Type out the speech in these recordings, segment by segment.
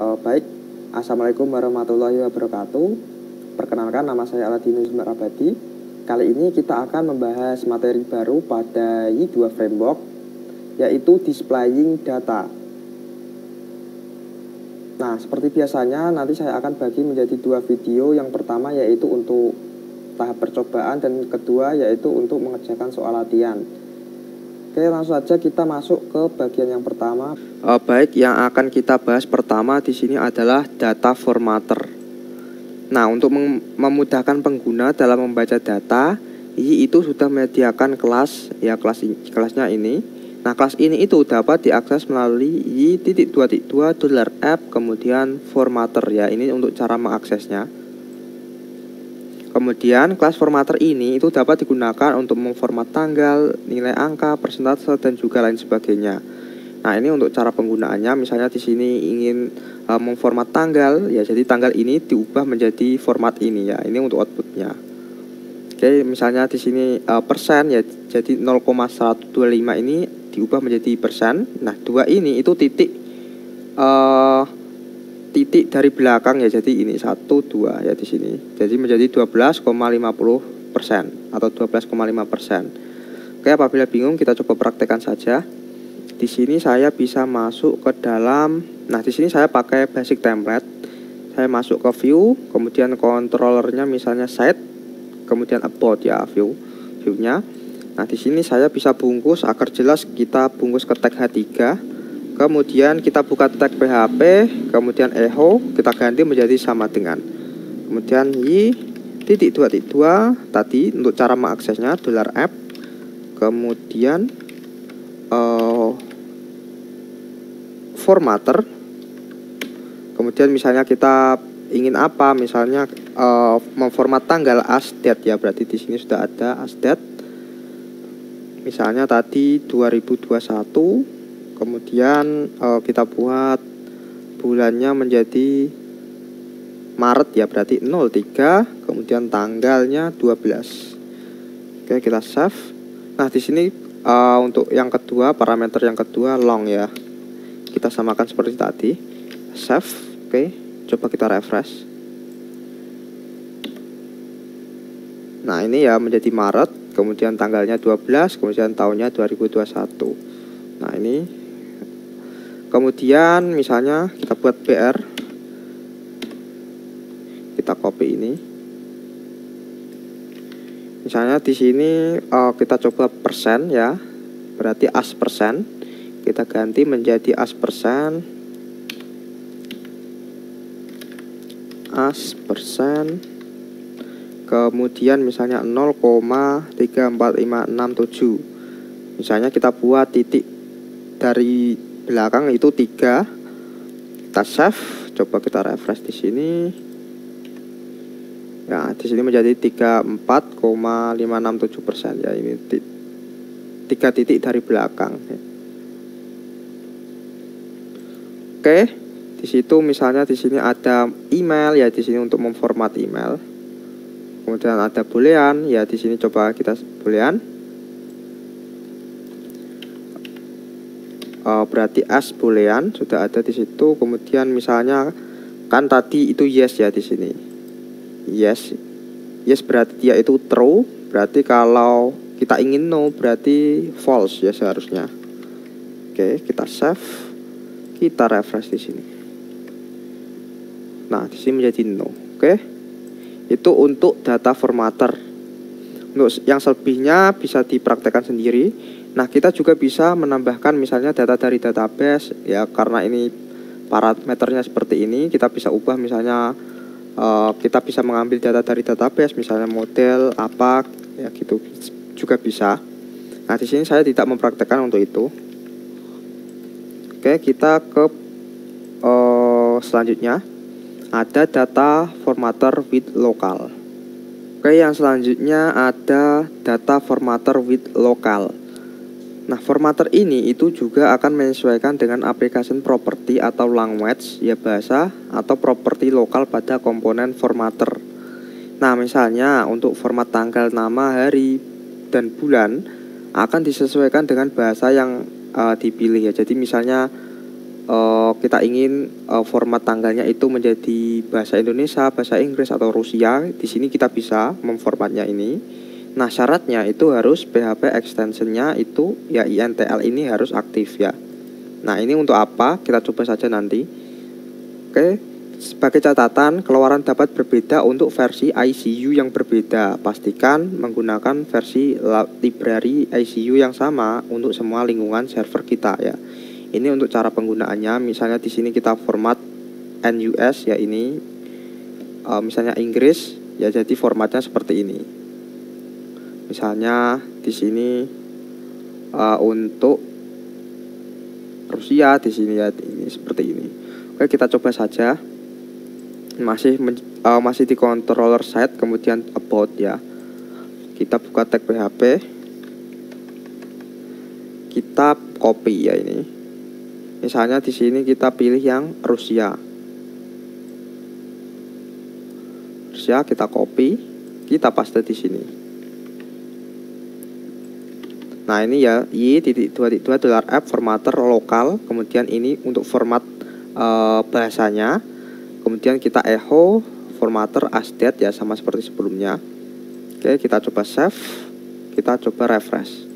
Baik, Assalamualaikum warahmatullahi wabarakatuh. Perkenalkan, nama saya Aladinus Merabadi. Kali ini kita akan membahas materi baru pada Y2 Framework, yaitu Displaying Data. Nah, seperti biasanya nanti saya akan bagi menjadi dua video. Yang pertama yaitu untuk tahap percobaan, dan kedua yaitu untuk mengerjakan soal latihan. Oke, langsung saja kita masuk ke bagian yang pertama. Baik, yang akan kita bahas pertama di sini adalah data formatter. Nah, untuk memudahkan pengguna dalam membaca data, itu sudah menyediakan kelas, ya kelasnya ini. Nah, kelas ini itu dapat diakses melalui y.2.2 $app kemudian formatter, ya. Ini untuk cara mengaksesnya. Kemudian kelas formatter ini itu dapat digunakan untuk memformat tanggal, nilai angka, persentase, dan juga lain sebagainya. Nah, ini untuk cara penggunaannya. Misalnya di sini ingin memformat tanggal, ya, jadi tanggal ini diubah menjadi format ini, ya. Ini untuk outputnya. Oke, misalnya di sini persen, ya, jadi 0,125 ini diubah menjadi persen. Nah, 2 ini itu titik dari belakang, ya, jadi ini 1, 2, ya, di sini. Jadi menjadi 12,50% atau 12,5%. Oke, apabila bingung kita coba praktekkan saja. Di sini saya bisa masuk ke dalam. Nah, di sini saya pakai basic template. Saya masuk ke view, kemudian controllernya misalnya set, kemudian about, ya, viewnya. Nah, di sini saya bisa bungkus agar jelas, kita bungkus ke tag H3. Kemudian kita buka tag PHP, kemudian echo kita ganti menjadi sama dengan. Kemudian y.2.2 tadi untuk cara mengaksesnya $app. Kemudian formatter. Kemudian misalnya kita ingin apa? Misalnya memformat tanggal as date, ya, berarti di sini sudah ada as date. Misalnya tadi 2021. Kemudian kita buat bulannya menjadi Maret, ya, berarti 03, kemudian tanggalnya 12. Oke, kita save. Nah, di sini untuk yang kedua, parameter yang kedua long, ya. Kita samakan seperti tadi. Save. Oke, coba kita refresh. Nah, ini, ya, menjadi Maret, kemudian tanggalnya 12, kemudian tahunnya 2021. Nah, ini. Kemudian misalnya kita buat BR, kita copy ini. Misalnya di sini kita coba persen, ya, berarti as persen. Kita ganti menjadi as persen, kemudian misalnya 0,345667. Misalnya kita buat titik dari belakang itu 3. Kita save, coba kita refresh di sini. Ya, di sini menjadi 34,567%, ya. Ini 3 titik dari belakang. Oke, di situ misalnya di sini ada email, ya, di sini untuk memformat email. Kemudian ada boolean, ya, di sini coba kita boolean. Berarti as boolean sudah ada di situ. Kemudian misalnya kan tadi itu yes, ya, di sini. Yes berarti dia itu true. Berarti kalau kita ingin no berarti false, ya, seharusnya. Oke, kita save. Kita refresh di sini. Nah, di sini menjadi no. Oke. Itu untuk data formatter. Untuk yang selebihnya bisa dipraktekkan sendiri. Nah, kita juga bisa menambahkan misalnya data dari database, ya, karena ini parameternya seperti ini. Kita bisa ubah misalnya kita bisa mengambil data dari database, misalnya model apa, ya, gitu juga bisa. Nah, di sini saya tidak mempraktekkan untuk itu. Oke, kita ke selanjutnya. Ada data formatter with local. Oke, yang selanjutnya ada data formatter with local. Nah, formatter ini itu juga akan menyesuaikan dengan application property atau language, ya, bahasa atau properti lokal pada komponen formatter. Nah, misalnya untuk format tanggal, nama, hari, dan bulan akan disesuaikan dengan bahasa yang dipilih, ya. Jadi misalnya kita ingin format tanggalnya itu menjadi bahasa Indonesia, bahasa Inggris atau Rusia, di sini kita bisa memformatnya ini. Nah, syaratnya itu harus PHP extensionnya itu ya INTL ini harus aktif ya. Nah, ini untuk apa? Kita coba saja nanti. Oke, sebagai catatan, keluaran dapat berbeda untuk versi ICU yang berbeda. Pastikan menggunakan versi library ICU yang sama untuk semua lingkungan server kita ya. Ini untuk cara penggunaannya. Misalnya di sini kita format NUS ya, ini misalnya Inggris ya, jadi formatnya seperti ini. Misalnya di sini untuk Rusia di sini ya, ini seperti ini. Oke, kita coba saja. Masih di controller side, kemudian about ya. Kita buka tag PHP. Kita copy ya ini. Misalnya di sini kita pilih yang Rusia. Rusia kita copy, kita paste di sini. Nah, ini ya y.2.2 $f formatter lokal, kemudian ini untuk format bahasanya. Kemudian kita echo formatter asdet ya, sama seperti sebelumnya. Oke, kita coba save, kita coba refresh.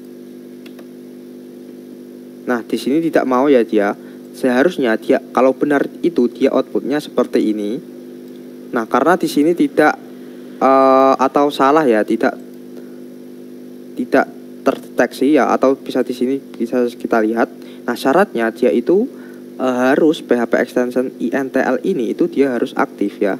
Nah, di sini tidak mau ya dia. Seharusnya dia kalau benar itu dia outputnya seperti ini. Nah, karena di sini tidak atau salah ya, tidak terdeteksi ya, atau bisa di sini bisa kita lihat. Nah, syaratnya dia itu harus PHP extension INTL ini itu dia harus aktif ya.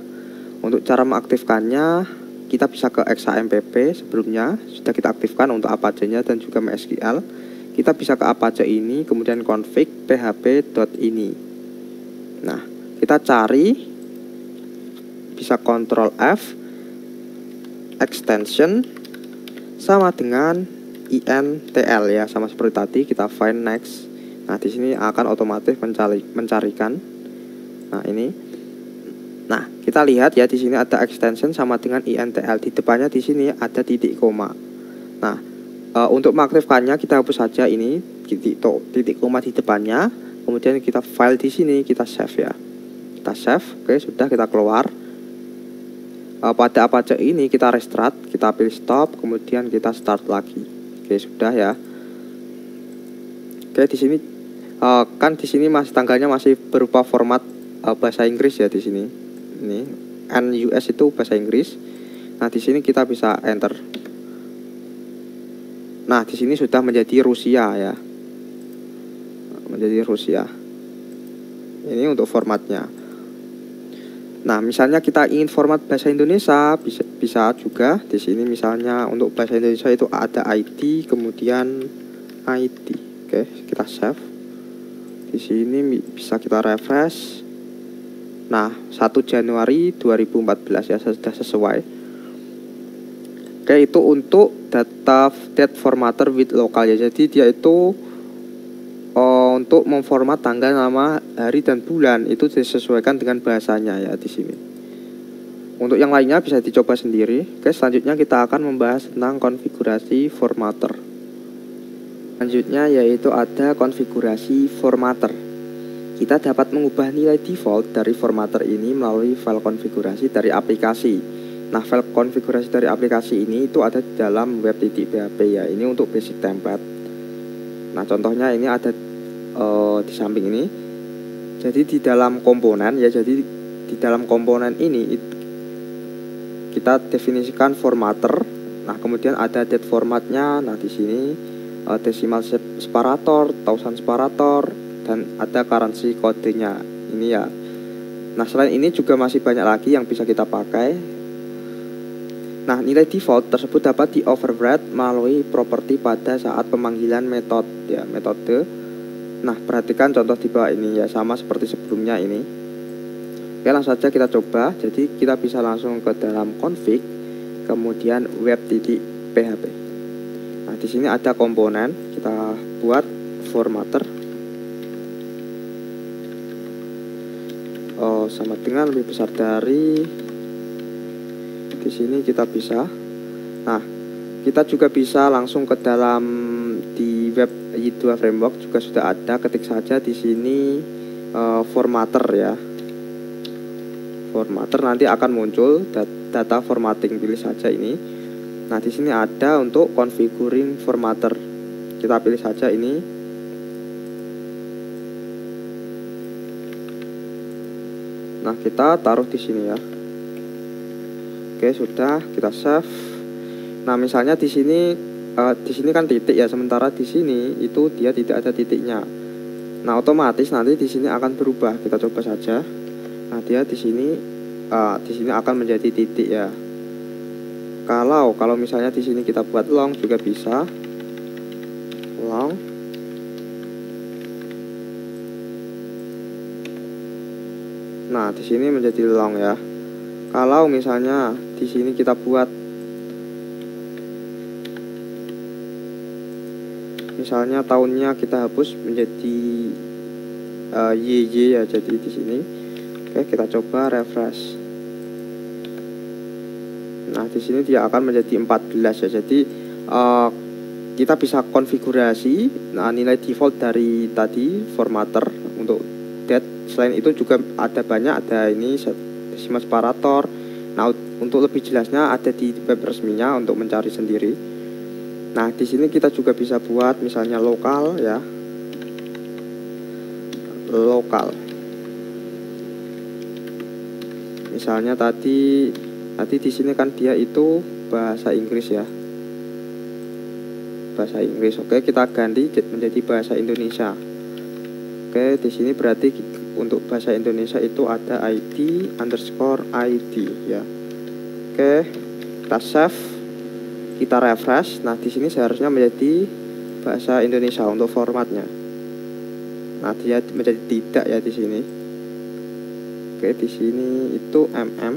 Untuk cara mengaktifkannya kita bisa ke XAMPP, sebelumnya sudah kita aktifkan untuk Apache-nya dan juga MySQL. Kita bisa ke Apache ini, kemudian config php.ini. Nah, kita cari, bisa Ctrl F, extension sama dengan INTL ya, sama seperti tadi. Kita find next. Nah, di sini akan otomatis mencarikan. Nah, ini. Nah, kita lihat ya, di sini ada extension sama dengan INTL. Di depannya di sini ada titik koma. Nah, untuk mengaktifkannya kita hapus saja ini titik koma di depannya, kemudian kita file di sini, kita save ya. Kita save, oke, sudah, kita keluar. Pada Apache ini kita restart, kita pilih stop, kemudian kita start lagi. Oke, sudah ya. Oke, di sini kan di sini tanggalnya masih berupa format bahasa Inggris ya di sini. Ini NUS itu bahasa Inggris. Nah, di sini kita bisa enter. Nah, di sini sudah menjadi Rusia ya. Menjadi Rusia. Ini untuk formatnya. Nah, misalnya kita ingin format bahasa Indonesia, bisa juga di sini. Misalnya untuk bahasa Indonesia itu ada ID, kemudian ID. Oke, kita save. Di sini bisa kita refresh. Nah, 1 Januari 2014 ya, sudah sesuai. Oke, itu untuk date formatter with local ya. Jadi dia itu untuk memformat tanggal, nama, hari dan bulan itu disesuaikan dengan bahasanya ya di sini. Untuk yang lainnya bisa dicoba sendiri. Oke, selanjutnya kita akan membahas tentang konfigurasi formatter. Selanjutnya yaitu ada konfigurasi formatter. Kita dapat mengubah nilai default dari formatter ini melalui file konfigurasi dari aplikasi. Nah, file konfigurasi dari aplikasi ini itu ada di dalam web.php ya. Ini untuk basic template. Nah, contohnya ini ada di samping ini. Jadi di dalam komponen ya. Jadi di dalam komponen ini kita definisikan formatter. Nah, kemudian ada date formatnya. Nah, di sini decimal separator, thousand separator, dan ada currency kodenya. Ini ya. Nah, selain ini juga masih banyak lagi yang bisa kita pakai. Nah, nilai default tersebut dapat di-override melalui properti pada saat pemanggilan metode. Nah, perhatikan contoh di bawah ini ya, sama seperti sebelumnya ini. Oke, langsung saja kita coba. Jadi kita bisa langsung ke dalam config, kemudian web.php. Nah, di sini ada komponen, kita buat formatter. Sama dengan lebih besar dari. Di sini kita bisa. Nah, kita juga bisa langsung ke dalam di web Y2 framework juga sudah ada. Ketik saja di sini formatter ya. Formatter nanti akan muncul data formatting, pilih saja ini. Nah, di sini ada untuk configuring formatter. Kita pilih saja ini. Nah, kita taruh di sini ya. Oke, sudah, kita save. Nah, misalnya di sini kan titik ya, sementara di sini itu dia tidak ada titiknya. Nah, otomatis nanti di sini akan berubah. Kita coba saja. Nah, dia di sini akan menjadi titik ya. Kalau misalnya di sini kita buat long juga bisa. Long. Nah, di sini menjadi long ya. Kalau misalnya di sini kita buat misalnya tahunnya kita hapus menjadi YY ya, jadi di sini. Oke, kita coba refresh. Nah, di sini dia akan menjadi 14 ya. Jadi kita bisa konfigurasi nilai default dari tadi formatter untuk date. Selain itu juga ada banyak, ada ini decimal separator. Nah, untuk lebih jelasnya ada di web resminya untuk mencari sendiri. Nah, di sini kita juga bisa buat misalnya lokal ya. Lokal. Misalnya tadi di sini kan dia itu bahasa Inggris ya. Bahasa Inggris. Oke, kita ganti menjadi bahasa Indonesia. Oke, di sini berarti untuk bahasa Indonesia itu ada ID_ID ya. Oke, kita save, kita refresh. Nah, di sini seharusnya menjadi bahasa Indonesia untuk formatnya. Nah, dia menjadi tidak ya di sini. Oke, di sini itu mm.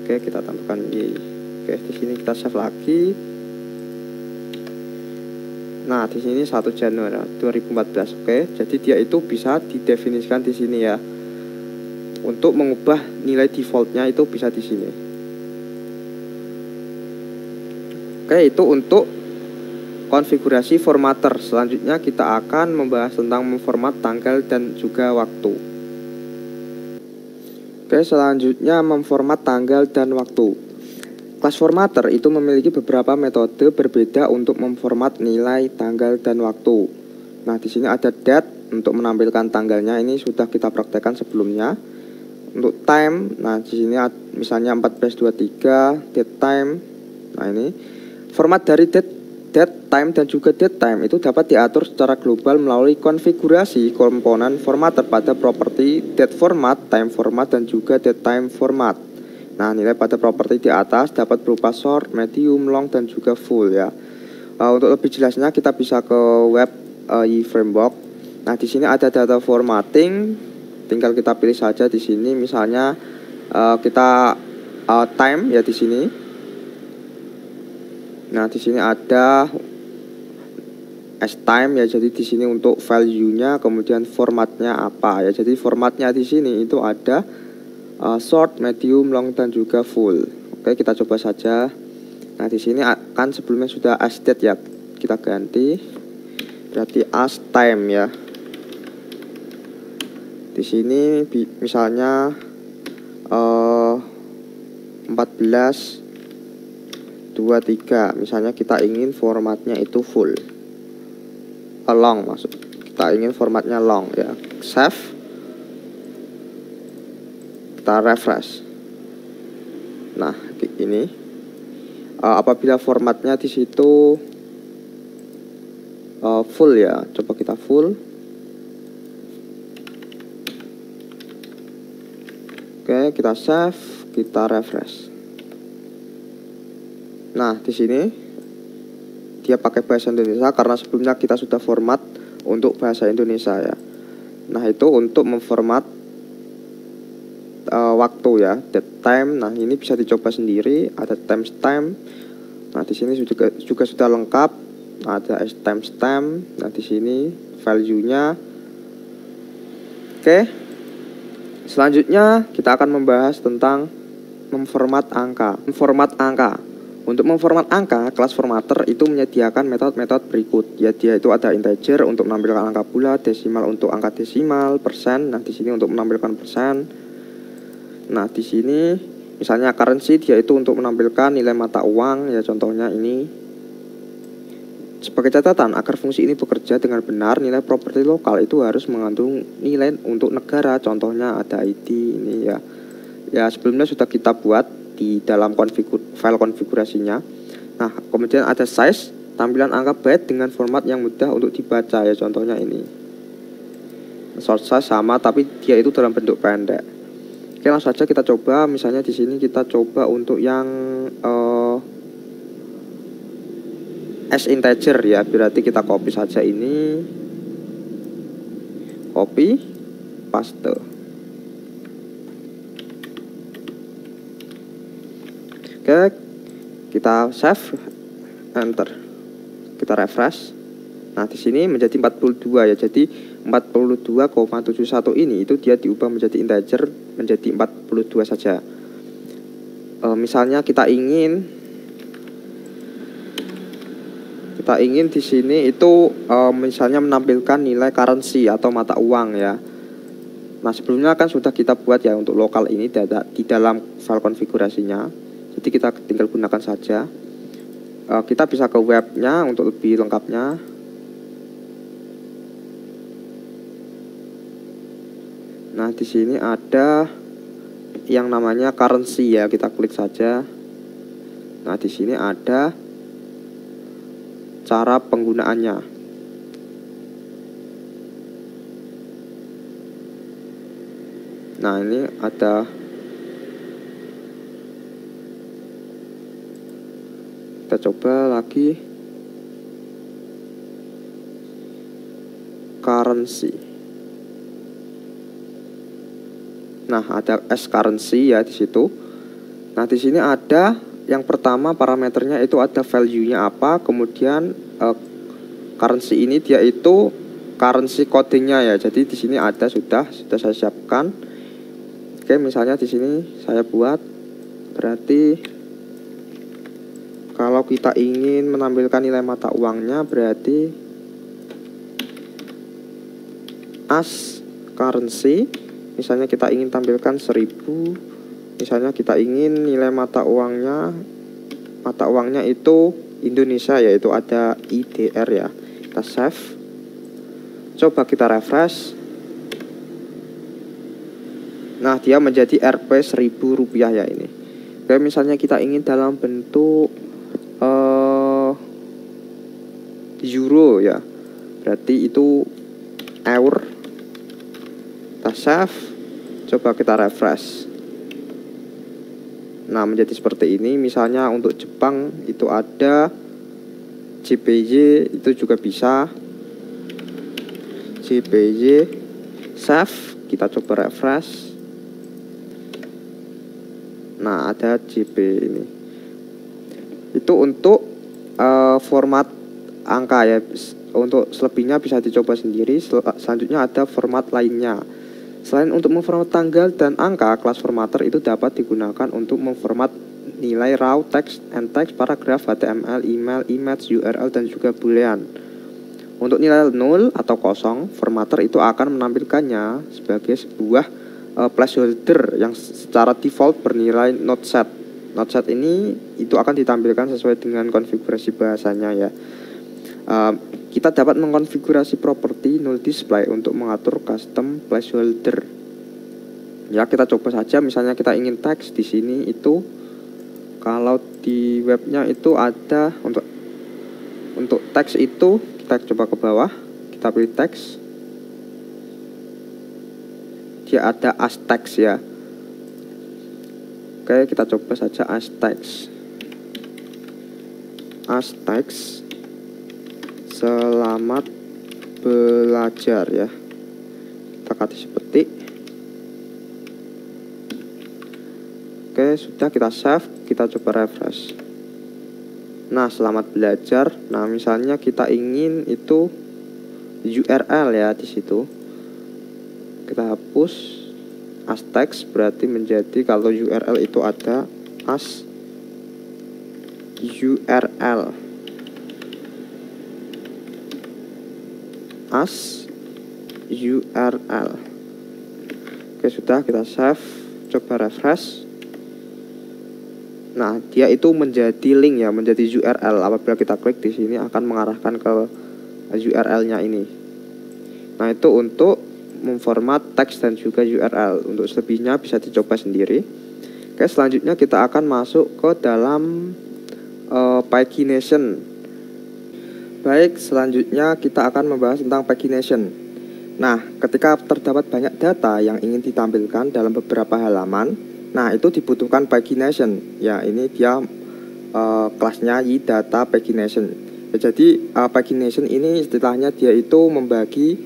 Oke, kita tambahkan y. Oke, di sini kita save lagi. Nah, di sini 1 Januari 2014. Oke, jadi dia itu bisa didefinisikan di sini ya. Untuk mengubah nilai defaultnya itu bisa di sini. Oke, itu untuk konfigurasi formatter. Selanjutnya kita akan membahas tentang memformat tanggal dan juga waktu. Oke, selanjutnya memformat tanggal dan waktu. Kelas formatter itu memiliki beberapa metode berbeda untuk memformat nilai tanggal dan waktu. Nah, di sini ada date untuk menampilkan tanggalnya, ini sudah kita praktekkan sebelumnya. Untuk time, nah di sini misalnya 1423 date time. Nah, ini format dari date time dan juga date time itu dapat diatur secara global melalui konfigurasi komponen formatter pada properti date format, time format dan juga date time format. Nah, nilai pada properti di atas dapat berupa short, medium, long, dan juga full ya. Untuk lebih jelasnya kita bisa ke web eFramework. Nah, di sini ada data formatting. Tinggal kita pilih saja di sini. Misalnya kita time ya di sini. Nah, di sini ada as time ya. Jadi di sini untuk value-nya, kemudian formatnya apa ya. Jadi formatnya di sini itu ada short, medium, long dan juga full. Oke, kita coba saja. Nah, di sini kan sebelumnya sudah as date ya. Kita ganti berarti as time ya. Di sini misalnya 1423. Misalnya kita ingin formatnya itu full. Long maksud. Kita ingin formatnya long ya. Save. Kita refresh. Nah, ini apabila formatnya di situ full ya, coba kita full. Oke, kita save, kita refresh. Nah, di sini dia pakai bahasa Indonesia karena sebelumnya kita sudah format untuk bahasa Indonesia ya. Nah, itu untuk memformat waktu ya, date time. Nah, ini bisa dicoba sendiri, ada timestamp. Nah, di sini juga sudah lengkap. Ada timestamp. Nah, di sini value-nya. Oke. Selanjutnya kita akan membahas tentang memformat angka. Memformat angka. Untuk memformat angka, kelas formatter itu menyediakan metode-metode berikut. Ya, dia itu ada integer untuk menampilkan angka bulat, desimal untuk angka desimal, persen. Nah, di sini untuk menampilkan persen. Nah, di sini misalnya currency, dia itu untuk menampilkan nilai mata uang. Ya, contohnya ini. Sebagai catatan, agar fungsi ini bekerja dengan benar, nilai properti lokal itu harus mengandung nilai untuk negara. Contohnya ada ID ini ya. Ya, sebelumnya sudah kita buat di dalam file konfigurasinya. Nah, kemudian ada size, tampilan angka byte dengan format yang mudah untuk dibaca ya, contohnya ini. Short size sama, tapi dia itu dalam bentuk pendek. Oke, langsung saja kita coba. Misalnya di sini kita coba untuk yang as integer ya, berarti kita copy saja ini, copy, paste. Oke, kita save, enter, kita refresh. Nah, di sini menjadi 42 ya. Jadi 42,71 ini itu dia diubah menjadi integer menjadi 42 saja. Misalnya kita ingin di sini itu misalnya menampilkan nilai currency atau mata uang ya. Nah, sebelumnya kan sudah kita buat ya untuk lokal ini di dalam file konfigurasinya. Jadi kita tinggal gunakan saja. Kita bisa ke webnya untuk lebih lengkapnya. Nah, di sini ada yang namanya currency ya, kita klik saja. Nah, di sini ada cara penggunaannya. Nah, ini ada, kita coba lagi currency. Nah, ada as currency ya di situ. Nah, di sini ada yang pertama parameternya itu ada value-nya apa, kemudian currency ini dia itu currency codingnya ya. Jadi di sini ada sudah saya siapkan. Oke, misalnya di sini saya buat, berarti kalau kita ingin menampilkan nilai mata uangnya berarti as currency. Misalnya kita ingin tampilkan 1000. Misalnya kita ingin nilai mata uangnya itu Indonesia, yaitu ada IDR ya. Kita save. Coba kita refresh. Nah, dia menjadi Rp 1000 rupiah ya ini. Oke, misalnya kita ingin dalam bentuk euro ya, berarti itu eur. Kita save, coba kita refresh. Nah, menjadi seperti ini. Misalnya untuk Jepang itu ada JPY, itu juga bisa JPY. Save, kita coba refresh. Nah, ada JP ini. Itu untuk format angka ya. Untuk selebihnya bisa dicoba sendiri. Selanjutnya ada format lainnya. Selain untuk memformat tanggal dan angka, kelas formatter itu dapat digunakan untuk memformat nilai raw, text, and text, paragraf, HTML, email, image, URL, dan juga boolean. Untuk nilai 0 atau kosong, formatter itu akan menampilkannya sebagai sebuah placeholder yang secara default bernilai not set. Not set ini itu akan ditampilkan sesuai dengan konfigurasi bahasanya ya. Kita dapat mengkonfigurasi properti null display untuk mengatur custom placeholder. Ya, kita coba saja. Misalnya kita ingin teks di sini itu, kalau di webnya itu ada untuk teks itu, kita coba ke bawah, kita pilih teks. Dia ada as text ya. Oke, kita coba saja as text. As text. Selamat belajar ya. Kita kasih petik. Oke, sudah, kita save, kita coba refresh. Nah, selamat belajar. Nah, misalnya kita ingin itu URL ya di situ. Kita hapus as text, berarti menjadi kalau URL itu ada as URL as URL. Oke, sudah, kita save, coba refresh. Nah, dia itu menjadi link ya, menjadi URL. Apabila kita klik di sini akan mengarahkan ke URL-nya ini. Nah, itu untuk memformat teks dan juga URL. Untuk selebihnya bisa dicoba sendiri. Oke, selanjutnya kita akan masuk ke dalam pagination. Baik, selanjutnya kita akan membahas tentang pagination. Nah, ketika terdapat banyak data yang ingin ditampilkan dalam beberapa halaman, nah itu dibutuhkan pagination. Ya, ini dia kelasnya Y-Data Pagination. Ya, jadi pagination ini istilahnya dia itu membagi,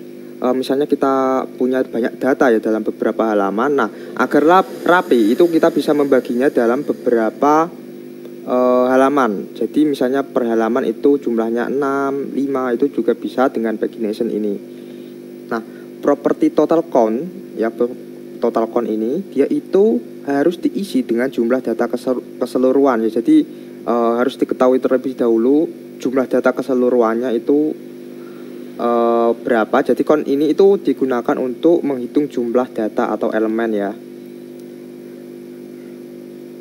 misalnya kita punya banyak data ya dalam beberapa halaman. Nah, agar rapi itu kita bisa membaginya dalam beberapa halaman. Jadi misalnya per halaman itu jumlahnya 6, 5, itu juga bisa dengan pagination ini. Nah, properti total count ya, total count ini dia itu harus diisi dengan jumlah data keseluruhan ya. Jadi harus diketahui terlebih dahulu jumlah data keseluruhannya itu berapa. Jadi count ini itu digunakan untuk menghitung jumlah data atau elemen ya.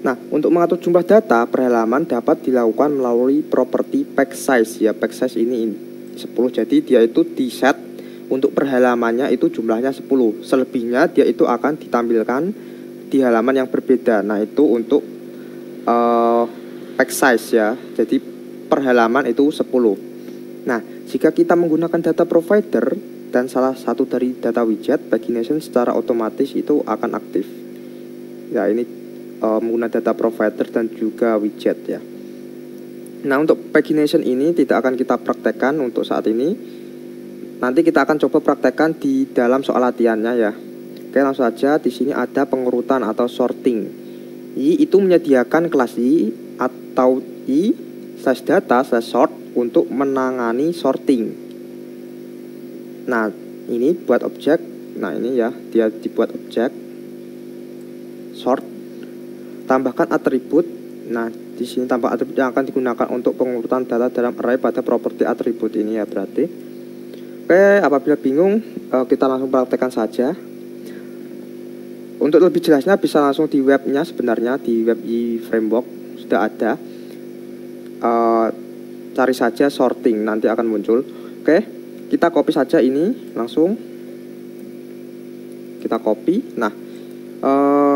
Nah, untuk mengatur jumlah data per halaman dapat dilakukan melalui properti page size ya. Page size ini 10, jadi dia itu di set untuk per halamannya itu jumlahnya 10. Selebihnya dia itu akan ditampilkan di halaman yang berbeda. Nah, itu untuk page size ya. Jadi per halaman itu 10. Nah, jika kita menggunakan data provider dan salah satu dari data widget, pagination secara otomatis itu akan aktif. Ya, ini menggunakan data provider dan juga widget ya. Nah, untuk pagination ini tidak akan kita praktekkan untuk saat ini. Nanti kita akan coba praktekkan di dalam soal latihannya ya. Oke, langsung saja. Di sini ada pengurutan atau sorting. Y itu menyediakan kelas Y atau Y slash data slash sort untuk menangani sorting. Nah, ini buat objek. Nah, ini ya, dia dibuat objek sort. Tambahkan atribut. Nah, di sini tambah atribut yang akan digunakan untuk pengurutan data dalam array pada properti atribut ini ya berarti. Oke, apabila bingung kita langsung praktekkan saja. Untuk lebih jelasnya bisa langsung di webnya, sebenarnya di web framework sudah ada. Cari saja sorting, nanti akan muncul. Oke, kita copy saja ini langsung. Kita copy. Nah,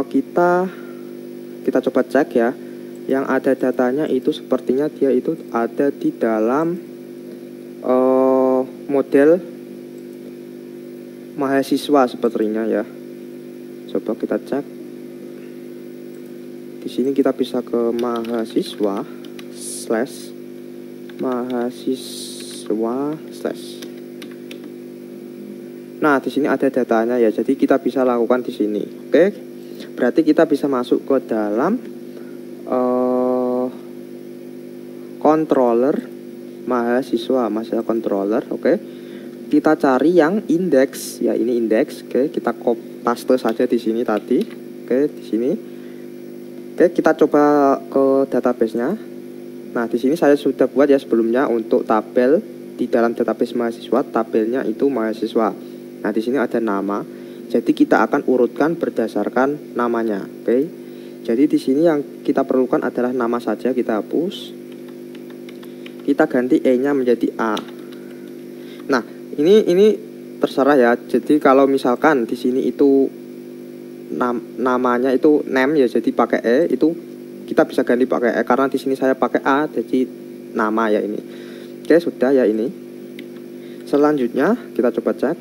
kita coba cek ya. Yang ada datanya itu sepertinya dia itu ada di dalam model mahasiswa sepertinya ya. Coba kita cek. Di sini kita bisa ke mahasiswa slash. Nah, di sini ada datanya ya. Jadi kita bisa lakukan di sini. Oke. Berarti kita bisa masuk ke dalam controller mahasiswa controller. Oke. Kita cari yang indeks ya, ini indeks. Oke, kita paste saja di sini tadi. Oke, di sini. Oke, kita coba ke database-nya. Nah, di sini saya sudah buat ya sebelumnya untuk tabel di dalam database mahasiswa, tabelnya itu mahasiswa. Nah, di sini ada nama. Jadi kita akan urutkan berdasarkan namanya. Oke. Jadi di sini yang kita perlukan adalah nama saja, kita hapus. Kita ganti E-nya menjadi A. Nah, ini terserah ya. Jadi kalau misalkan di sini itu namanya itu name ya, jadi pakai E, itu kita bisa ganti pakai E karena di sini saya pakai A, jadi nama ya ini. Oke, sudah ya ini. Selanjutnya kita coba cek.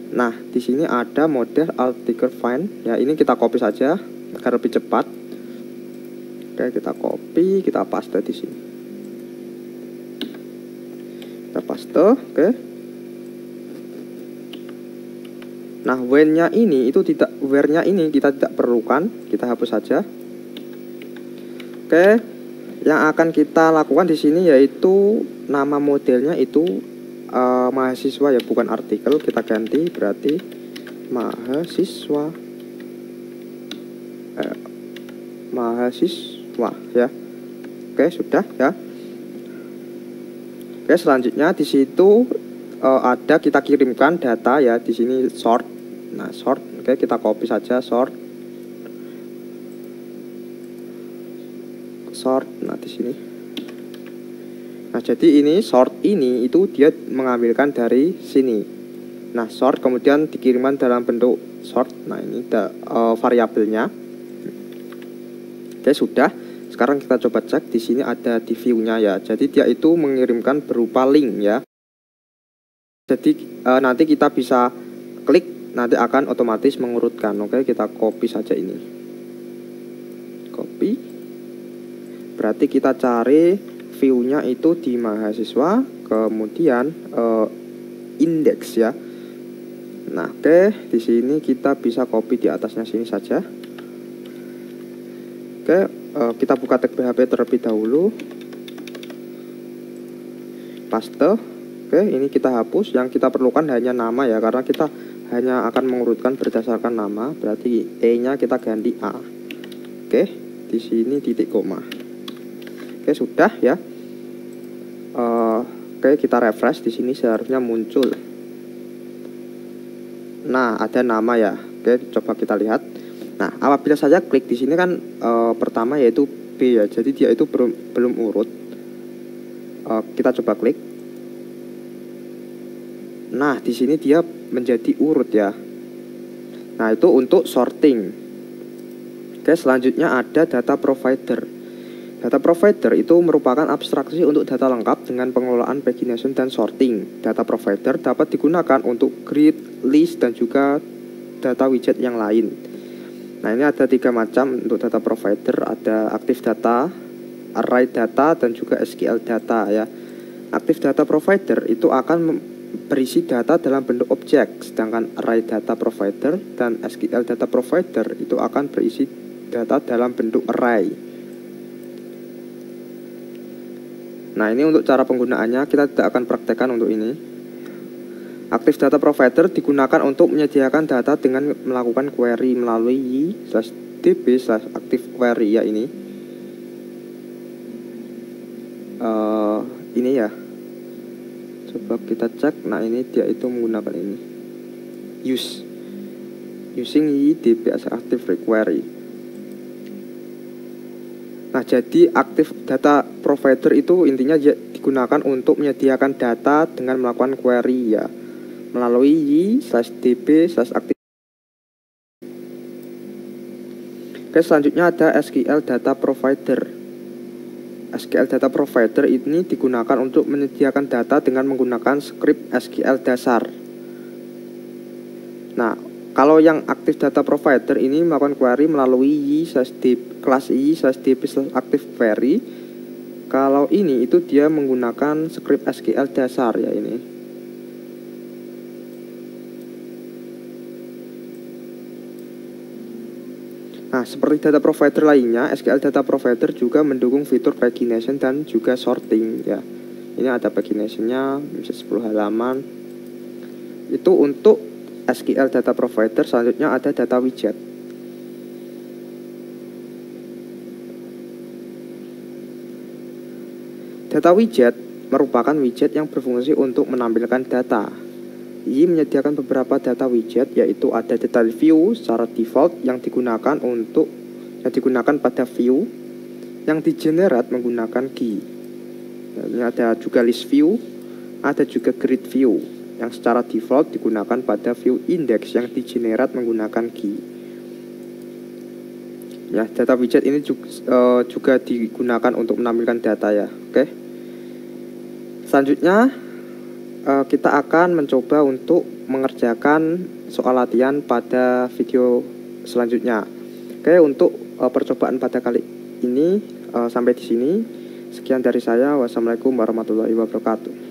Nah, di sini ada model article find. Ya, ini kita copy saja agar lebih cepat. Oke, kita copy, kita paste di sini. Kita paste, oke. Nah, when-nya ini itu tidak, where-nya ini kita tidak perlukan, kita hapus saja. Oke, yang akan kita lakukan di sini yaitu nama modelnya itu mahasiswa ya, bukan artikel. Kita ganti berarti mahasiswa, mahasiswa ya. Oke, sudah ya. Oke, selanjutnya di situ ada kita kirimkan data ya, di sini sort. Nah, sort. Oke, kita copy saja sort. Sort. Nah, di sini. Nah, jadi ini sort ini itu dia mengambilkan dari sini. Nah, sort kemudian dikirimkan dalam bentuk sort. Nah, ini variabelnya. Oke, sudah. Sekarang kita coba cek di sini ada di view-nya ya. Jadi dia itu mengirimkan berupa link ya. Jadi nanti kita bisa klik, nanti akan otomatis mengurutkan. Oke, kita copy saja ini. Copy. Berarti kita cari view-nya itu di mahasiswa, kemudian indeks ya. Nah, oke, di sini kita bisa copy di atasnya sini saja. Oke. Kita buka tag PHP terlebih dahulu, paste. Oke, ini kita hapus. Yang kita perlukan hanya nama ya, karena kita hanya akan mengurutkan berdasarkan nama. Berarti E-nya kita ganti A. Oke, di sini titik koma. Oke, sudah ya. Oke, kita refresh. Di sini seharusnya muncul. Nah, ada nama ya. Oke, coba kita lihat. Nah, apabila saja klik di sini kan pertama yaitu B ya, jadi dia itu belum urut. Kita coba klik. Nah, di sini dia menjadi urut ya. Nah, itu untuk sorting. Oke, selanjutnya ada data provider. Data provider itu merupakan abstraksi untuk data lengkap dengan pengelolaan pagination dan sorting. Data provider dapat digunakan untuk grid, list, dan juga data widget yang lain. Nah, ini ada 3 macam untuk data provider, ada active data, array data, dan juga SQL data ya. Active data provider itu akan berisi data dalam bentuk objek, sedangkan array data provider dan SQL data provider itu akan berisi data dalam bentuk array. Nah, ini untuk cara penggunaannya, kita tidak akan praktekkan untuk ini. Active Data Provider digunakan untuk menyediakan data dengan melakukan query melalui y/db/active_query ya ini. Ini ya. Coba kita cek. Nah, ini dia itu menggunakan ini. Using y/db as active query. Nah, jadi Active Data Provider itu intinya digunakan untuk menyediakan data dengan melakukan query ya, melalui y/db/active. Oke, selanjutnya ada SQL Data Provider. SQL Data Provider ini digunakan untuk menyediakan data dengan menggunakan script SQL dasar. Nah, kalau yang Active Data Provider ini melakukan query melalui kelas y/db/active_query. Kalau ini itu dia menggunakan script SQL dasar ya ini. Nah, seperti data provider lainnya, SQL Data Provider juga mendukung fitur pagination dan juga sorting ya. Ini ada paginationnya, bisa 10 halaman. Itu untuk SQL Data Provider. Selanjutnya ada data widget. Data widget merupakan widget yang berfungsi untuk menampilkan data. Y menyediakan beberapa data widget, yaitu ada detail view secara default yang digunakan pada view yang digenerate menggunakan key. Ini ada juga list view, ada juga grid view yang secara default digunakan pada view index yang digenerate menggunakan key. Ya, data widget ini juga digunakan untuk menampilkan data ya. Oke. Selanjutnya kita akan mencoba untuk mengerjakan soal latihan pada video selanjutnya. Oke, untuk percobaan pada kali ini sampai di sini. Sekian dari saya. Wassalamualaikum warahmatullahi wabarakatuh.